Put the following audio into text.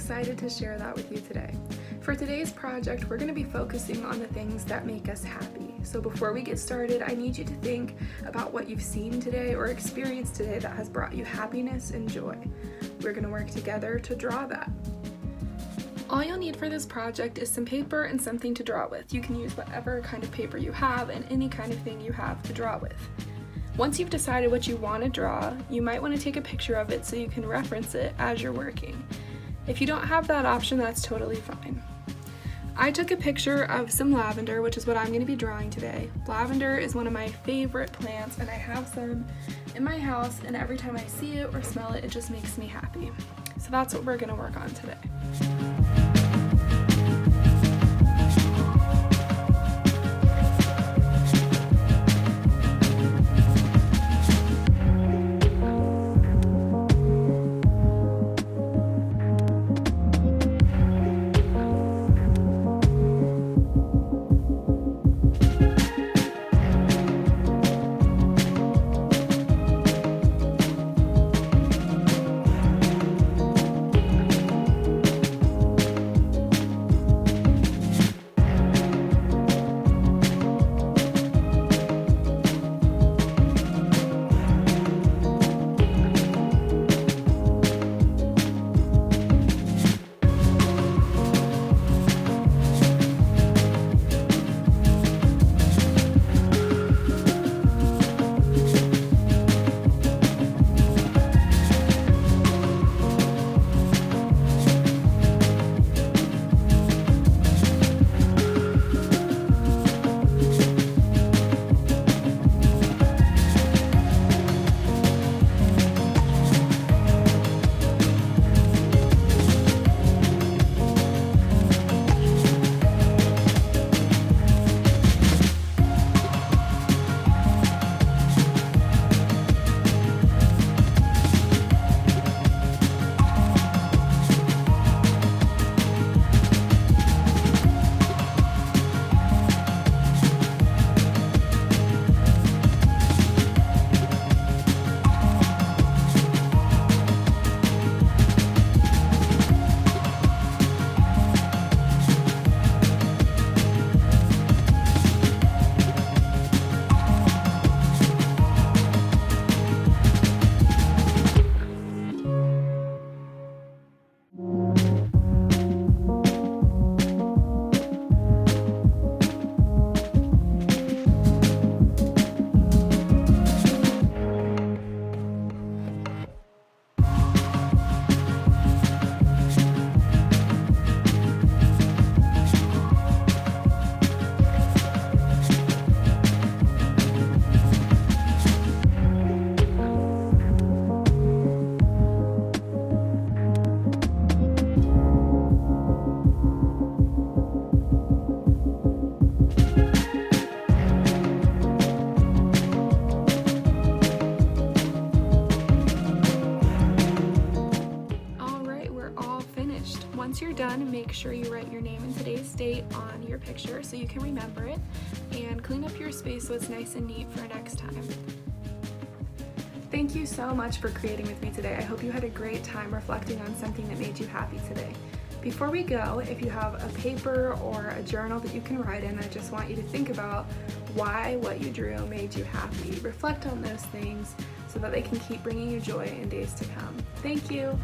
excited to share that with you today. For today's project, we're going to be focusing on the things that make us happy. So before we get started, I need you to think about what you've seen today or experienced today that has brought you happiness and joy. We're going to work together to draw that. All you'll need for this project is some paper and something to draw with. You can use whatever kind of paper you have and any kind of thing you have to draw with. Once you've decided what you want to draw, you might want to take a picture of it so you can reference it as you're working. If you don't have that option, that's totally fine. I took a picture of some lavender, which is what I'm going to be drawing today. Lavender is one of my favorite plants, and I have some in my house, and every time I see it or smell it, it just makes me happy. So that's what we're going to work on today. Once you're done, make sure you write your name and today's date on your picture so you can remember it, and clean up your space so it's nice and neat for next time. Thank you so much for creating with me today. I hope you had a great time reflecting on something that made you happy today. Before we go, if you have a paper or a journal that you can write in, I just want you to think about why what you drew made you happy. Reflect on those things so that they can keep bringing you joy in days to come. Thank you.